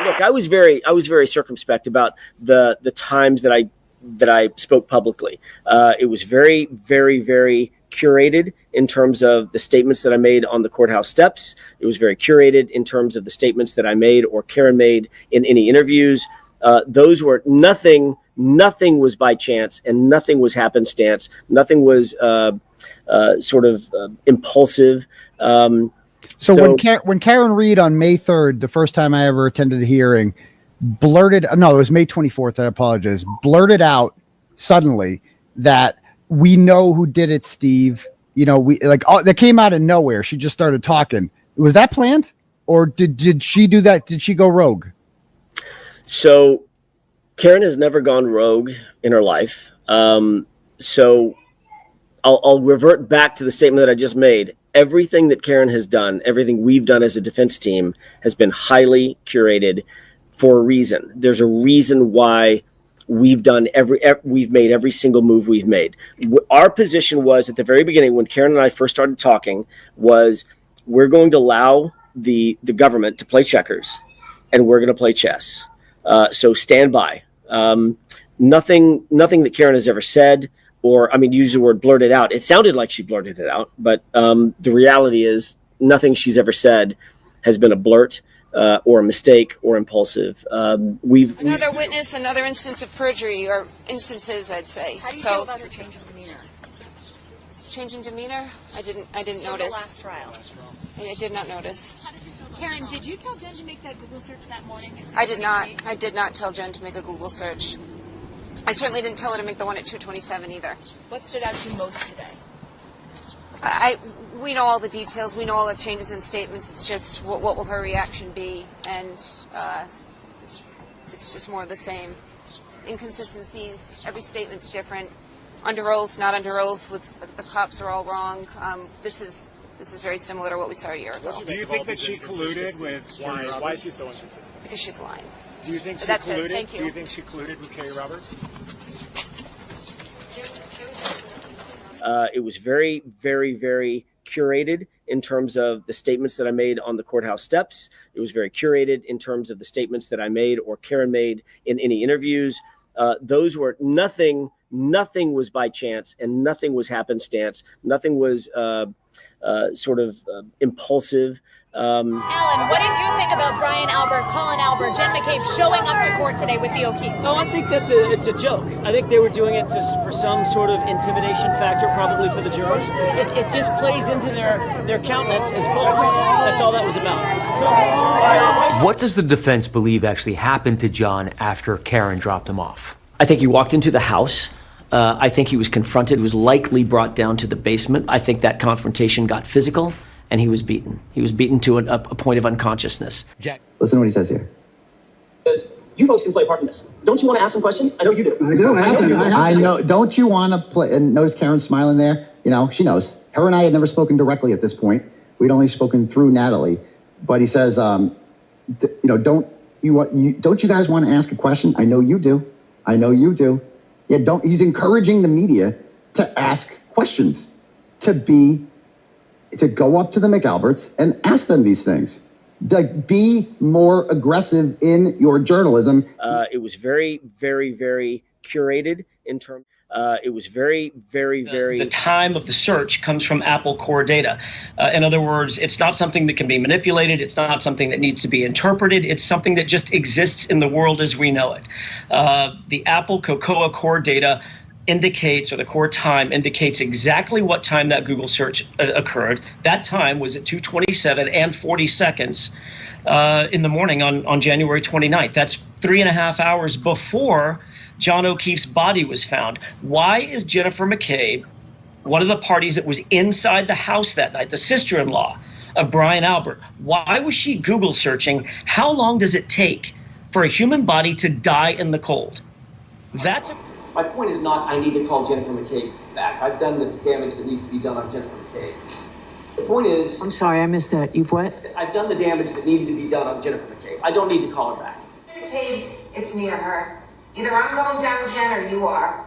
look, I was very circumspect about the times that I spoke publicly. It was very, very, very curated in terms of the statements that I made on the courthouse steps. It was very curated in terms of the statements that I made or Karen made in any interviews. Those were nothing was by chance, and nothing was happenstance. Nothing was impulsive. So when Karen Reed on May 3rd, the first time I ever attended a hearing, it was May 24th, I apologize, blurted out suddenly that we know who did it, Steve. That came out of nowhere. She just started talking. Was that planned? Or did she do that? Did she go rogue? So Karen has never gone rogue in her life. So I'll revert back to the statement that I just made. Everything that Karen has done, everything we've done as a defense team has been highly curated for a reason. There's a reason why we've made every single move we've made. Our position was at the very beginning when Karen and I first started talking was we're going to allow the government to play checkers and we're going to play chess. So stand by. Nothing that Karen has ever said, or use the word blurted out. It sounded like she blurted it out, but the reality is nothing she's ever said has been a blurt or a mistake or impulsive. Another witness, another instance of perjury, or instances, I'd say. How do you feel about her change in demeanor? Change in demeanor? I didn't notice. The last trial. I did not notice. Karen, did you tell Jen to make that Google search that morning? I did not. I did not tell Jen to make a Google search. I certainly didn't tell her to make the one at 227 either. What stood out to you most today? We know all the details. We know all the changes in statements. It's just what will her reaction be, and it's just more of the same. Inconsistencies. Every statement's different. Under oath, not under oath. With the cops are all wrong. This is very similar to what we saw a year ago. Do you think that she colluded with? Why is she so inconsistent? Because she's lying. Do you think she That's colluded? it. Thank you. Do you think she colluded with Kerry Roberts? It was very, very, very curated in terms of the statements that I made on the courthouse steps. It was very curated in terms of the statements that I made or Karen made in any interviews. Those were nothing was by chance, and nothing was happenstance. Nothing was impulsive. Alan, what did you think about Brian Albert, Colin Albert, Jen McCabe showing up to court today with the O'Keefe? No, I think it's a joke. I think they were doing it just for some sort of intimidation factor, probably for the jurors. It just plays into their countenance as bullies. That's all that was about. What does the defense believe actually happened to John after Karen dropped him off? I think he walked into the house. I think he was confronted, was likely brought down to the basement. I think that confrontation got physical, and he was beaten. He was beaten to a point of unconsciousness. Jack. Listen to what he says here. You folks can play a part in this. Don't you want to ask some questions? I know you do. I do. I know. Don't you want to play? And notice Karen smiling there. She knows. Her and I had never spoken directly at this point. We'd only spoken through Natalie. But he says, don't you guys want to ask a question? I know you do. I know you do. Yeah, he's encouraging the media to ask questions, to go up to the McAlberts and ask them these things. Be more aggressive in your journalism. It was very, very, very curated in terms. It was very, very, very. The time of the search comes from Apple core data. In other words, it's not something that can be manipulated. It's not something that needs to be interpreted. It's something that just exists in the world as we know it. The Apple Cocoa core data indicates, or the core time indicates exactly what time that Google search occurred. That time was at 2:27 and 40 seconds in the morning on January 29th. That's 3.5 hours before John O'Keefe's body was found. Why is Jennifer McCabe, one of the parties that was inside the house that night, the sister-in-law of Brian Albert, why was she Google searching? How long does it take for a human body to die in the cold? My point is not I need to call Jennifer McCabe back. I've done the damage that needs to be done on Jennifer McCabe. The point is... I'm sorry, I missed that. You've what? I've done the damage that needed to be done on Jennifer McCabe. I don't need to call her back. McCabe, it's me or her. Either I'm going down, Jen, or you are.